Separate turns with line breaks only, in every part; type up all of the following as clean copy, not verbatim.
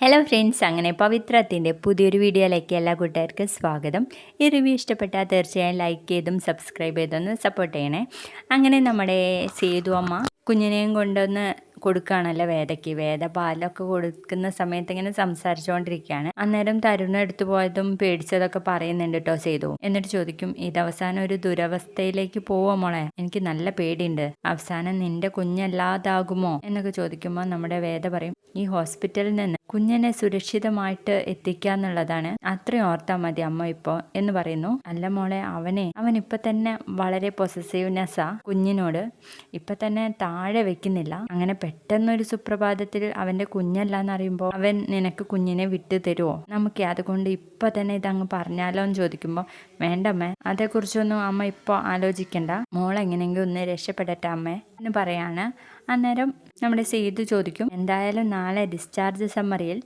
Hello friends, അങ്ങനെ പവിത്രത്തിൻ്റെ പുതിയൊരു വീഡിയോയിലേക്ക് എല്ലാ കൂട്ടുകാർക്കും സ്വാഗതം. ഈ റിവ്യൂ ഇഷ്ടപ്പെട്ടാൽ തീർച്ചയായും ലൈക്ക് ചെയ്തും സബ്സ്ക്രൈബ് ചെയ്തൊന്ന് സപ്പോർട്ട് ചെയ്യണേ. അങ്ങനെ നമ്മുടെ സേതു അമ്മ കുഞ്ഞിനെയും കൊണ്ടൊന്ന് കൊടുക്കുകയാണല്ലോ വേദ പാലൊക്കെ കൊടുക്കുന്ന സമയത്ത് ഇങ്ങനെ സംസാരിച്ചുകൊണ്ടിരിക്കുകയാണ്. അന്നേരം തരുණ എടുത്തു പോയതും പേടിച്ചതൊക്കെ പറയുന്നുണ്ട് കേട്ടോ സേതു. എന്നിട്ട് ചോദിക്കും, ഇത് അവസാനം ഒരു ദുരവസ്ഥയിലേക്ക് പോവോ മോളെ? എനിക്ക് നല്ല പേടിയുണ്ട്. അവസാനം നിന്റെ കുഞ്ഞല്ലാതാകുമോ എന്നൊക്കെ ചോദിക്കുമ്പോൾ നമ്മുടെ വേദ പറയും, ഈ ഹോസ്പിറ്റലിൽ നിന്ന് കുഞ്ഞിനെ സുരക്ഷിതമായിട്ട് എത്തിക്കുക എന്നുള്ളതാണ്, അത്രയും ഓർത്താൽ മതി അമ്മ ഇപ്പോ എന്ന് പറയുന്നു. അല്ല മോളെ, അവൻ ഇപ്പൊ തന്നെ വളരെ പൊസസീവ്നെസ്സാ കുഞ്ഞിനോട്, ഇപ്പൊ തന്നെ താഴെ വെക്കുന്നില്ല. അങ്ങനെ പെട്ടെന്നൊരു സുപ്രഭാതത്തിൽ അവന്റെ കുഞ്ഞല്ലാന്ന് അറിയുമ്പോൾ അവൻ നിനക്ക് കുഞ്ഞിനെ വിട്ടു തരുമോ? നമുക്ക് അതുകൊണ്ട് ഇപ്പൊ തന്നെ ഇതങ്ങ് പറഞ്ഞാലോ എന്ന് ചോദിക്കുമ്പോൾ, വേണ്ടമ്മേ, അതേക്കുറിച്ചൊന്നും അമ്മ ഇപ്പോൾ ആലോചിക്കണ്ട, മോളെങ്ങനെയെങ്കിലും ഒന്ന് രക്ഷപ്പെടട്ടെ അമ്മേ എന്ന് പറയാണ്. അന്നേരം നമ്മുടെ സേതു ചോദിക്കും, എന്തായാലും നാളെ ഡിസ്ചാർജ് സമ്മറിയിൽ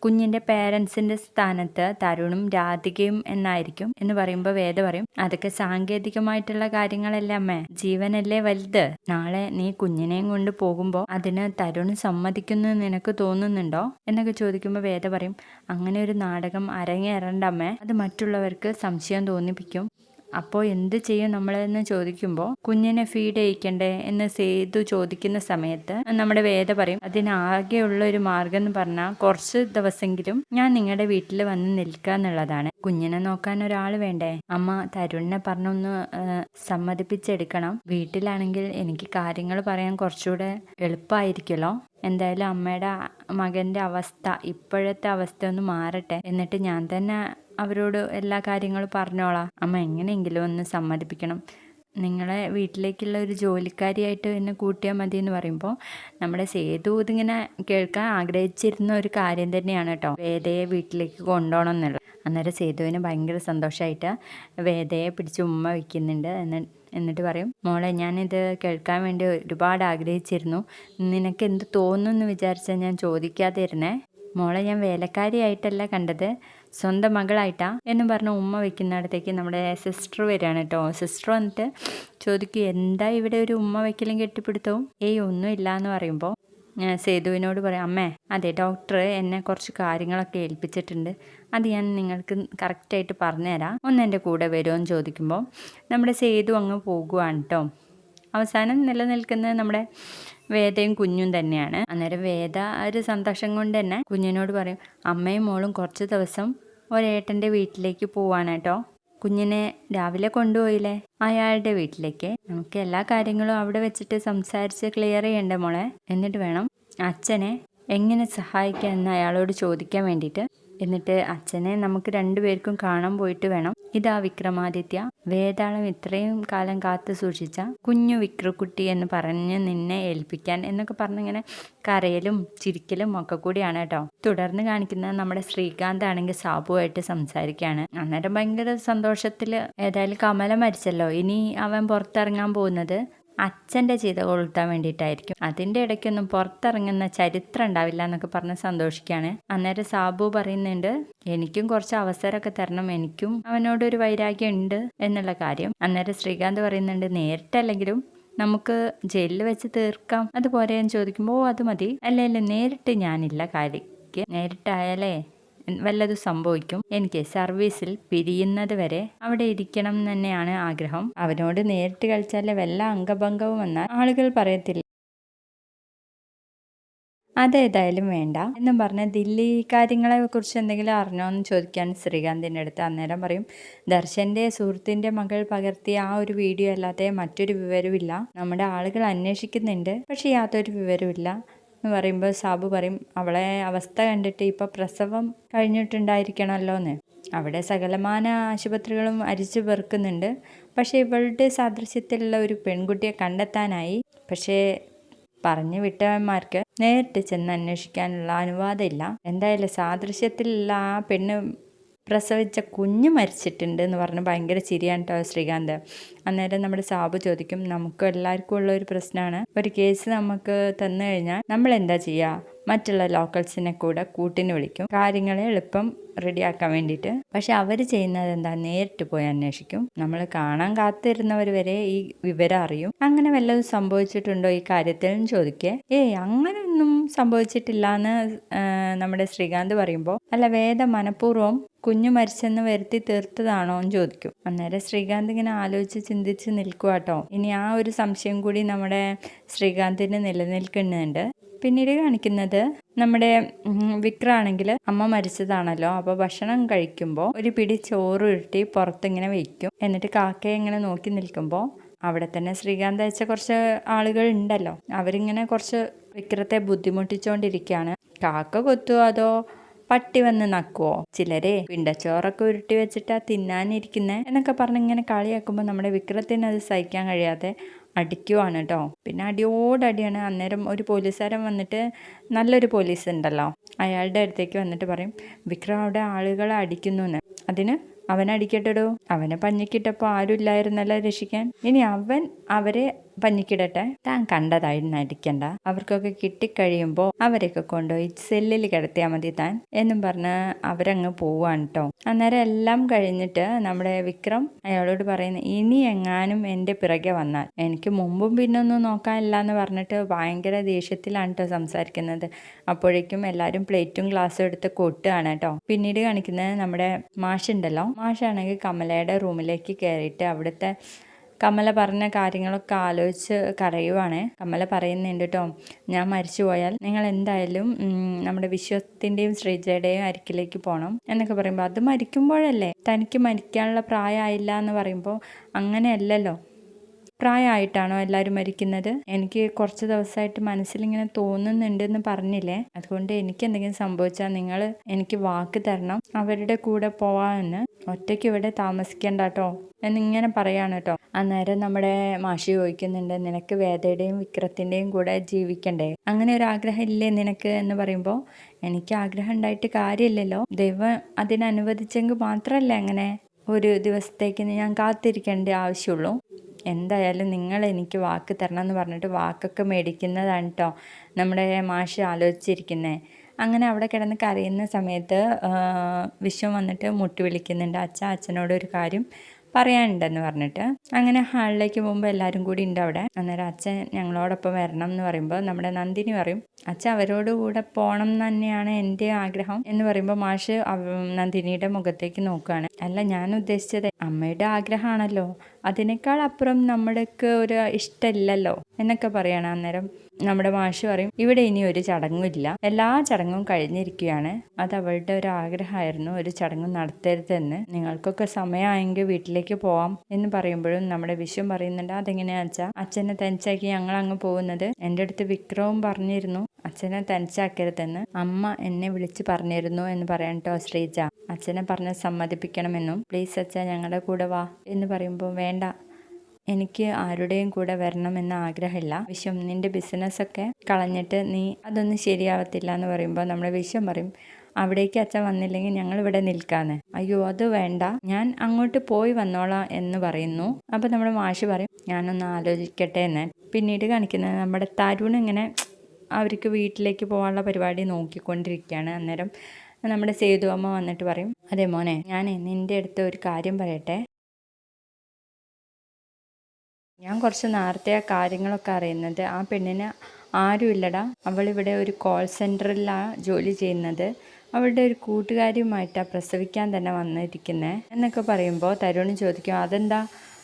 കുഞ്ഞിന്റെ പേരൻസിന്റെ സ്ഥാനത്ത് തരുണും രാധികയും എന്നായിരിക്കും എന്ന് പറയുമ്പോൾ വേദ പറയും, അതൊക്കെ സാങ്കേതികമായിട്ടുള്ള കാര്യങ്ങളല്ലേ അമ്മേ, ജീവനല്ലേ വലുത്. നാളെ നീ കുഞ്ഞിനെയും കൊണ്ട് പോകുമ്പോൾ അതിന് തരുണ് സമ്മതിക്കുന്നു നിനക്ക് തോന്നുന്നുണ്ടോ എന്നൊക്കെ ചോദിക്കുമ്പോൾ വേദ പറയും, അങ്ങനെ ഒരു നാടകം അരങ്ങേറണ്ട അമ്മേ, അത് മറ്റുള്ളവർക്ക് സംശയം തോന്നിപ്പിക്കും. അപ്പോൾ എന്ത് ചെയ്യും നമ്മളെന്ന് ചോദിക്കുമ്പോൾ, കുഞ്ഞിനെ ഫീഡ് ചെയ്യിക്കണ്ടേ എന്ന് സേതു ചോദിക്കുന്ന സമയത്ത് നമ്മുടെ വേദ പറയും, അതിനാകെയുള്ള ഒരു മാർഗം എന്ന് പറഞ്ഞാൽ കുറച്ച് ദിവസമെങ്കിലും ഞാൻ നിങ്ങളുടെ വീട്ടിൽ വന്ന് നിൽക്കുക എന്നുള്ളതാണ്. കുഞ്ഞിനെ നോക്കാൻ ഒരാൾ വേണ്ടേ? അമ്മ തരുണിനെ പറഞ്ഞൊന്ന് സമ്മതിപ്പിച്ചെടുക്കണം. വീട്ടിലാണെങ്കിൽ എനിക്ക് കാര്യങ്ങൾ പറയാൻ കുറച്ചുകൂടെ എളുപ്പമായിരിക്കുമല്ലോ. എന്തായാലും അമ്മയുടെ മകന്റെ അവസ്ഥ, ഇപ്പോഴത്തെ അവസ്ഥ ഒന്ന് മാറട്ടെ, എന്നിട്ട് ഞാൻ തന്നെ അവരോട് എല്ലാ കാര്യങ്ങളും പറഞ്ഞോളാം. അമ്മ എങ്ങനെയെങ്കിലും ഒന്ന് സമ്മതിപ്പിക്കണം. നിങ്ങളെ വീട്ടിലേക്കുള്ള ഒരു ജോലിക്കാരിയായിട്ട് എന്നെ കൂട്ടിയാൽ മതി എന്ന് പറയുമ്പോൾ നമ്മുടെ സേതു ഇതിങ്ങനെ കേൾക്കാൻ ആഗ്രഹിച്ചിരുന്ന ഒരു കാര്യം തന്നെയാണ് കേട്ടോ, വേദയെ വീട്ടിലേക്ക് കൊണ്ടുപോകണം എന്നുള്ളത്. അന്നേരം സേതുവിന് ഭയങ്കര സന്തോഷമായിട്ട് വേദയെ പിടിച്ച് ഉമ്മ വയ്ക്കുന്നുണ്ട്. എന്നിട്ട് പറയും, മോളെ, ഞാനിത് കേൾക്കാൻ വേണ്ടി ഒരുപാട് ആഗ്രഹിച്ചിരുന്നു. നിനക്ക് എന്ത് തോന്നുന്നു വിചാരിച്ചാൽ ഞാൻ ചോദിക്കാതെ ഇരുന്നേ. മോളെ ഞാൻ വേലക്കാരിയായിട്ടല്ല കണ്ടത്, സ്വന്തം മകളായിട്ടാ എന്ന് പറഞ്ഞ് ഉമ്മ വയ്ക്കുന്നിടത്തേക്ക് നമ്മുടെ സിസ്റ്റർ വരികയാണ് കേട്ടോ. സിസ്റ്റർ വന്നിട്ട് ചോദിക്കും, എന്താ ഇവിടെ ഒരു ഉമ്മ വയ്ക്കലും കെട്ടിപ്പിടുത്തവും? ഒന്നുമില്ല എന്ന് പറയുമ്പോൾ സേതുവിനോട് പറയാം, അമ്മേ, അതെ, ഡോക്ടർ എന്നെ കുറച്ച് കാര്യങ്ങളൊക്കെ ഏൽപ്പിച്ചിട്ടുണ്ട്, അത് ഞാൻ നിങ്ങൾക്ക് കറക്റ്റായിട്ട് പറഞ്ഞുതരാം, ഒന്ന് എൻ്റെ കൂടെ വരുമോ എന്ന് ചോദിക്കുമ്പോൾ നമ്മുടെ സേതു അങ്ങ് പോകുവാണ് കേട്ടോ. അവസാനം നിലനിൽക്കുന്നത് നമ്മുടെ വേദയും കുഞ്ഞും തന്നെയാണ്. അന്നേരം വേദ ഒരു സന്തോഷം കൊണ്ട് തന്നെ കുഞ്ഞിനോട് പറയും, അമ്മയും മോളും കുറച്ച് ദിവസം ഒരേട്ടൻ്റെ വീട്ടിലേക്ക് പോവാണ് കേട്ടോ. കുഞ്ഞിനെ രാവിലെ കൊണ്ടുപോയില്ലേ അയാളുടെ വീട്ടിലേക്ക്, നമുക്ക് എല്ലാ കാര്യങ്ങളും അവിടെ വെച്ചിട്ട് സംസാരിച്ച് ക്ലിയർ ചെയ്യണ്ടേ മോളെ. എന്നിട്ട് വേണം അച്ഛനെ എങ്ങനെ സഹായിക്കാം എന്ന് അയാളോട് ചോദിക്കാൻ വേണ്ടിയിട്ട്. എന്നിട്ട് അച്ഛനെ നമുക്ക് രണ്ടുപേർക്കും കാണാൻ പോയിട്ട് വേണം, ഇതാ വിക്രമാദിത്യ, വേതാളം ഇത്രയും കാലം കാത്തു സൂക്ഷിച്ച കുഞ്ഞു വിക്രക്കുട്ടി എന്ന് പറഞ്ഞ് നിന്നെ ഏൽപ്പിക്കാൻ എന്നൊക്കെ പറഞ്ഞിങ്ങനെ കരയലും ചിരിക്കലും ഒക്കെ കൂടിയാണ് കേട്ടോ. തുടർന്ന് കാണിക്കുന്നത് നമ്മുടെ ശ്രീകാന്ത് ആണെങ്കിൽ സാബുവായിട്ട് സംസാരിക്കുകയാണ്. അന്നേരം ഭയങ്കര സന്തോഷത്തിൽ, ഏതായാലും കമല മരിച്ചല്ലോ, ഇനി അവൻ പുറത്തിറങ്ങാൻ പോകുന്നത് അച്ഛൻ്റെ ചെയ്ത കൊളുത്താൻ വേണ്ടിയിട്ടായിരിക്കും, അതിൻ്റെ ഇടയ്ക്കൊന്നും പുറത്തിറങ്ങുന്ന ചരിത്രം ഉണ്ടാവില്ല എന്നൊക്കെ പറഞ്ഞ് സന്തോഷിക്കുകയാണ്. അന്നേരം സാബു പറയുന്നുണ്ട്, എനിക്കും കുറച്ച് അവസരമൊക്കെ തരണം, എനിക്കും അവനോടൊരു വൈരാഗ്യം ഉണ്ട് എന്നുള്ള കാര്യം. അന്നേരം ശ്രീകാന്ത് പറയുന്നുണ്ട്, നേരിട്ടല്ലെങ്കിലും നമുക്ക് ജയിലിൽ വെച്ച് തീർക്കാം, അതുപോലെ എന്ന് ചോദിക്കുമ്പോൾ അത് മതി. അല്ല, നേരിട്ട് ഞാനില്ല കാര്യക്ക്, നേരിട്ടായാലേ വല്ലതും സംഭവിക്കും, എനിക്ക് സർവീസിൽ പിരിയുന്നത് വരെ അവിടെ ഇരിക്കണം എന്ന് തന്നെയാണ് ആഗ്രഹം. അവനോട് നേരിട്ട് കളിച്ചാലേ വല്ല അംഗഭംഗവും വന്നാൽ ആളുകൾ പറയത്തില്ല, അതേതായാലും വേണ്ട എന്നും പറഞ്ഞ് ദില്ലി കാര്യങ്ങളെ കുറിച്ച് എന്തെങ്കിലും അറിഞ്ഞോ എന്ന് ചോദിക്കാൻ ശ്രീകാന്തിൻ്റെ അടുത്ത്. അന്നേരം പറയും, ദർശൻ്റെ സുഹൃത്തിൻ്റെ മകൾ പകർത്തിയ ആ ഒരു വീഡിയോ അല്ലാതെ മറ്റൊരു വിവരമില്ല, നമ്മുടെ ആളുകൾ അന്വേഷിക്കുന്നുണ്ട്, പക്ഷെ യാതൊരു വിവരമില്ല എന്ന് പറയുമ്പോൾ സാബു പറയും, അവളെ അവസ്ഥ കണ്ടിട്ട് ഇപ്പോൾ പ്രസവം കഴിഞ്ഞിട്ടുണ്ടായിരിക്കണമല്ലോ എന്ന്. അവിടെ സകലമാന ആശുപത്രികളും അരിച്ചു പെറുക്കുന്നുണ്ട്, പക്ഷേ ഇവളുടെ സാദൃശ്യത്തിലുള്ള ഒരു പെൺകുട്ടിയെ കണ്ടെത്താനായി. പക്ഷേ പറഞ്ഞു വിട്ടവന്മാർക്ക് നേരിട്ട് ചെന്ന് അന്വേഷിക്കാനുള്ള അനുവാദമില്ല. എന്തായാലും സാദൃശ്യത്തിലുള്ള ആ പെണ്ണ് പ്രസവിച്ച കുഞ്ഞ് മരിച്ചിട്ടുണ്ട് എന്ന് പറഞ്ഞ് ഭയങ്കര ചിരിയാണ് കേട്ടോ ശ്രീകാന്ത്. അന്നേരം നമ്മുടെ സാബു ചോദിക്കും, നമുക്ക് എല്ലാവർക്കും ഉള്ള ഒരു പ്രശ്നമാണ്, ഒരു കേസ് നമുക്ക് തന്നു കഴിഞ്ഞാൽ നമ്മൾ എന്താ ചെയ്യുക, മറ്റുള്ള ലോക്കൽസിനെ കൂടെ കൂട്ടിന് വിളിക്കും, കാര്യങ്ങളെ എളുപ്പം റെഡിയാക്കാൻ വേണ്ടിയിട്ട്. പക്ഷെ അവർ ചെയ്യുന്നത് എന്താ, നേരിട്ട് പോയി അന്വേഷിക്കും, നമ്മൾ കാണാൻ കാത്തിരുന്നവർ വരെ ഈ വിവരം അറിയും. അങ്ങനെ വല്ലതും സംഭവിച്ചിട്ടുണ്ടോ ഈ കാര്യത്തിൽ എന്ന് ചോദിക്കേ, അങ്ങനെയൊന്നും അങ്ങനെയൊന്നും സംഭവിച്ചിട്ടില്ല എന്ന് നമ്മുടെ ശ്രീകാന്ത് പറയുമ്പോൾ, അല്ല വേദ മനഃപൂർവ്വം കുഞ്ഞു മരിച്ചെന്ന് വരുത്തി തീർത്തതാണോ എന്ന് ചോദിക്കും. അന്നേരം ശ്രീകാന്ത് ഇങ്ങനെ ആലോചിച്ച് ചിന്തിച്ച് നിൽക്കുക കേട്ടോ. ഇനി ആ ഒരു സംശയം കൂടി നമ്മുടെ ശ്രീകാന്തിന് നിലനിൽക്കുന്നുണ്ട്. പിന്നീട് കാണിക്കുന്നത് നമ്മുടെ വിക്രാണെങ്കിൽ അമ്മ മരിച്ചതാണല്ലോ, അപ്പോൾ ഭക്ഷണം കഴിക്കുമ്പോൾ ഒരു പിടി ചോറ് ഉരുട്ടി പുറത്തിങ്ങനെ വെക്കും. എന്നിട്ട് കാക്കയെ ഇങ്ങനെ നോക്കി നിൽക്കുമ്പോൾ അവിടെ തന്നെ ശ്രീകാന്ത് അയച്ച കുറച്ച് ആളുകൾ ഉണ്ടല്ലോ, അവരിങ്ങനെ കുറച്ച് വിക്രത്തെ ബുദ്ധിമുട്ടിച്ചുകൊണ്ടിരിക്കുകയാണ്. കാക്ക കൊത്തുവോ അതോ പട്ടി വന്ന് നക്കുവോ? ചിലരെ പിണ്ടച്ചോറൊക്കെ ഉരുട്ടി വെച്ചിട്ടാ തിന്നാനിരിക്കുന്നേ എന്നൊക്കെ പറഞ്ഞ് ഇങ്ങനെ കളിയാക്കുമ്പോൾ നമ്മുടെ വിക്രത്തിന് അത് സഹിക്കാൻ കഴിയാതെ അടിക്കുവാണ് കേട്ടോ. പിന്നെ അടിയോടടിയാണ്. അന്നേരം ഒരു പോലീസുകാരൻ വന്നിട്ട്, നല്ലൊരു പോലീസ് ഉണ്ടല്ലോ, അയാളുടെ അടുത്തേക്ക് വന്നിട്ട് പറയും, വിക്രം അവിടെ ആളുകളെ അടിക്കുന്നു എന്ന്. അതിന് അവനടിക്കട്ടെടോ, അവനെ പഞ്ഞിക്കിട്ടപ്പോൾ ആരും ഇല്ലായിരുന്നല്ലോ രക്ഷിക്കാൻ, ഇനി അവൻ അവരെ പഞ്ഞിക്കിടട്ടെ, താൻ കണ്ടതായിരുന്നു അടിക്കണ്ട, അവർക്കൊക്കെ കിട്ടിക്കഴിയുമ്പോൾ അവരെയൊക്കെ കൊണ്ടുപോയി സെല്ലിൽ കിടത്തിയാൽ മതി താൻ എന്നും പറഞ്ഞ് അവരങ്ങ് പോവാണ് കേട്ടോ. അന്നേരം എല്ലാം കഴിഞ്ഞിട്ട് നമ്മുടെ വിക്രം അയാളോട് പറയുന്നത്, ഇനി എങ്ങാനും എൻ്റെ പിറകെ വന്നാൽ എനിക്ക് മുമ്പും പിന്നൊന്നും നോക്കാനില്ല എന്ന് പറഞ്ഞിട്ട് ഭയങ്കര ദേഷ്യത്തിലാണ് കേട്ടോ സംസാരിക്കുന്നത്. അപ്പോഴേക്കും എല്ലാവരും പ്ലേറ്റും ഗ്ലാസ്സും എടുത്ത് കൊട്ടുകയാണ് കേട്ടോ. പിന്നീട് കാണിക്കുന്നത് നമ്മുടെ മാഷുണ്ടല്ലോ, മാഷാണെങ്കിൽ കമലയുടെ റൂമിലേക്ക് കയറിയിട്ട് അവിടുത്തെ കമല പറഞ്ഞ കാര്യങ്ങളൊക്കെ ആലോചിച്ച് കരയുവാണ്. കമല പറയുന്നുണ്ട് കേട്ടോ, ഞാൻ മരിച്ചു പോയാൽ നിങ്ങൾ എന്തായാലും നമ്മുടെ വിശ്വത്തിൻ്റെയും ശ്രീജയുടെയും അരികിലേക്ക് പോകണം എന്നൊക്കെ പറയുമ്പോൾ, അത് മരിക്കുമ്പോഴല്ലേ, തനിക്ക് മരിക്കാനുള്ള പ്രായമായില്ല എന്ന് പറയുമ്പോൾ അങ്ങനെയല്ലല്ലോ, പ്രായമായിട്ടാണോ എല്ലാവരും മരിക്കുന്നത്? എനിക്ക് കുറച്ച് ദിവസമായിട്ട് മനസ്സിലിങ്ങനെ തോന്നുന്നുണ്ടെന്ന് പറഞ്ഞില്ലേ, അതുകൊണ്ട് എനിക്ക് എന്തെങ്കിലും സംഭവിച്ചാൽ നിങ്ങൾ എനിക്ക് വാക്ക് തരണം അവരുടെ കൂടെ പോവാമെന്ന്, ഒറ്റയ്ക്ക് ഇവിടെ താമസിക്കണ്ട കേട്ടോ എന്നിങ്ങനെ പറയാണ് കേട്ടോ. അന്നേരം നമ്മുടെ മാഷി ചോദിക്കുന്നുണ്ട്, നിനക്ക് വേദയുടെയും വിക്രത്തിൻ്റെയും കൂടെ ജീവിക്കണ്ടേ, അങ്ങനെ ഒരു ആഗ്രഹം ഇല്ലേ നിനക്ക് എന്ന് പറയുമ്പോൾ, എനിക്ക് ആഗ്രഹം ഉണ്ടായിട്ട് കാര്യമില്ലല്ലോ, ദൈവം അതിനനുവദിച്ചെങ്കിൽ മാത്രമല്ലേ അങ്ങനെ ഒരു ദിവസത്തേക്ക് ഞാൻ കാത്തിരിക്കേണ്ട ആവശ്യമുള്ളൂ, എന്തായാലും നിങ്ങൾ എനിക്ക് വാക്ക് തരണം എന്ന് പറഞ്ഞിട്ട് വാക്കൊക്കെ മേടിക്കുന്നതാണ് കേട്ടോ നമ്മുടെ മാഷ് ആലോചിച്ചിരിക്കുന്നത്. അങ്ങനെ അവിടെ കിടന്ന് കരയുന്ന സമയത്ത് വിശ്വം വന്നിട്ട് മുട്ടി വിളിക്കുന്നുണ്ട്, അച്ഛനോട് ഒരു കാര്യം പറയാനുണ്ടെന്ന് പറഞ്ഞിട്ട്. അങ്ങനെ ഹാളിലേക്ക് പോകുമ്പോൾ എല്ലാവരും കൂടി ഉണ്ട് അവിടെ. അന്നേരം അച്ഛൻ ഞങ്ങളോടൊപ്പം വരണം എന്ന് പറയുമ്പോൾ നമ്മുടെ നന്ദിനി പറയും, അച്ഛൻ അവരോട് കൂടെ പോകണം എന്ന് തന്നെയാണ് എൻ്റെ ആഗ്രഹം എന്ന് പറയുമ്പോൾ മാഷ് നന്ദിനിയുടെ മുഖത്തേക്ക് നോക്കുകയാണ്. അല്ല, ഞാൻ ഉദ്ദേശിച്ചത് അമ്മയുടെ ആഗ്രഹമാണല്ലോ, അതിനേക്കാൾ അപ്പുറം നമ്മൾക്ക് ഒരു ഇഷ്ടമില്ലല്ലോ എന്നൊക്കെ പറയണം. അന്നേരം നമ്മുടെ മാഷ് പറയും, ഇവിടെ ഇനി ഒരു ചടങ്ങുമില്ല, എല്ലാ ചടങ്ങും കഴിഞ്ഞിരിക്കുകയാണ്, അത് അവളുടെ ഒരു ആഗ്രഹമായിരുന്നു, ഒരു ചടങ്ങും നടത്തരുതെന്ന്, നിങ്ങൾക്കൊക്കെ സമയമായെങ്കിൽ വീട്ടിലേക്ക് പോവാം എന്ന് പറയുമ്പോഴും നമ്മുടെ വിശ്വം പറയുന്നുണ്ട്, അതെങ്ങനെയാ അച്ഛാ അച്ഛനെ തനിച്ചാക്കി ഞങ്ങൾ അങ്ങ് പോകുന്നത്, എൻ്റെ അടുത്ത് വിക്രവും പറഞ്ഞിരുന്നു അച്ഛനെ തനിച്ചാക്കരുതെന്ന്, അമ്മ എന്നെ വിളിച്ച് പറഞ്ഞിരുന്നു എന്ന് പറയാൻ കേട്ടോ ശ്രീജ. അച്ഛനെ പറഞ്ഞ് സമ്മതിപ്പിക്കണമെന്നും, പ്ലീസ് അച്ഛാ ഞങ്ങളുടെ കൂടെ വാ എന്ന് പറയുമ്പോൾ, വേണ്ട, എനിക്ക് ആരുടെയും കൂടെ വരണമെന്ന് ആഗ്രഹമില്ല വിശ്വം, നിന്റെ ബിസിനസ്സൊക്കെ കളഞ്ഞിട്ട് നീ അതൊന്നും ശരിയാവത്തില്ല എന്ന് പറയുമ്പോൾ നമ്മുടെ വിശ്വം പറയും, അവിടേക്ക് അച്ഛൻ വന്നില്ലെങ്കിൽ ഞങ്ങൾ ഇവിടെ നിൽക്കാന്ന്. അയ്യോ അത് വേണ്ട, ഞാൻ അങ്ങോട്ട് പോയി വന്നോളാം എന്ന് പറയുന്നു. അപ്പോൾ നമ്മുടെ മാഷ് പറയും, ഞാനൊന്ന് ആലോചിക്കട്ടെ എന്ന്. പിന്നീട് കാണിക്കുന്നത് നമ്മുടെ തരുൺ ഇങ്ങനെ അവർക്ക് വീട്ടിലേക്ക് പോകാനുള്ള പരിപാടി നോക്കിക്കൊണ്ടിരിക്കുകയാണ്. അന്നേരം നമ്മുടെ സേതു അമ്മ വന്നിട്ട് പറയും, അതെ മോനെ, ഞാൻ നിൻ്റെ അടുത്ത് ഒരു കാര്യം പറയട്ടെ, ഞാൻ കുറച്ച് നേരത്തെ ആ കാര്യങ്ങളൊക്കെ അറിയുന്നത്, ആ പെണ്ണിന് ആരുമില്ലടാ, അവളിവിടെ ഒരു കോൾ സെൻറ്ററിലാണ് ജോലി ചെയ്യുന്നത്, അവളുടെ ഒരു കൂട്ടുകാരിയുമായിട്ടാണ് പ്രസവിക്കാൻ തന്നെ വന്നിരിക്കുന്നത് എന്നൊക്കെ പറയുമ്പോൾ തരുൺ ചോദിക്കും, അതെന്താ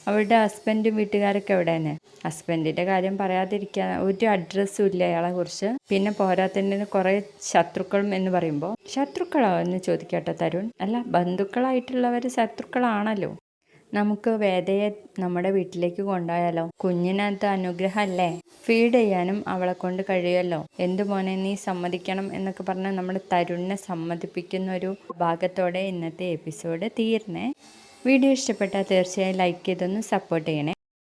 അവളുടെ ഹസ്ബൻഡും വീട്ടുകാരൊക്കെ എവിടെയെന്ന്. ഹസ്ബൻഡിൻ്റെ കാര്യം പറയാതിരിക്കാൻ ഒരു അഡ്രസ്സും ഇല്ല അയാളെ കുറിച്ച്, പിന്നെ പോരാത്തതിന് കുറേ ശത്രുക്കളും എന്ന് പറയുമ്പോൾ, ശത്രുക്കളോ എന്ന് ചോദിക്കട്ടെ തരുൺ, അല്ല ബന്ധുക്കളായിട്ടുള്ളവർ ശത്രുക്കളാണല്ലോ, നമുക്ക് വേദയെ നമ്മുടെ വീട്ടിലേക്ക് കൊണ്ടുപോയാലോ, കുഞ്ഞിനകത്ത് അനുഗ്രഹമല്ലേ, ഫീഡ് ചെയ്യാനും അവളെ കൊണ്ട് കഴിയുമല്ലോ, എന്തു മോനെ നീ സമ്മതിക്കണം എന്നൊക്കെ പറഞ്ഞ് നമ്മുടെ തരുണിനെ സമ്മതിപ്പിക്കുന്ന ഒരു ഭാഗത്തോടെ ഇന്നത്തെ എപ്പിസോഡ് തീർന്നേ. വീഡിയോ ഇഷ്ടപ്പെട്ടാൽ തീർച്ചയായും ലൈക്ക് ചെയ്തൊന്ന് സപ്പോർട്ട് ചെയ്യണേ.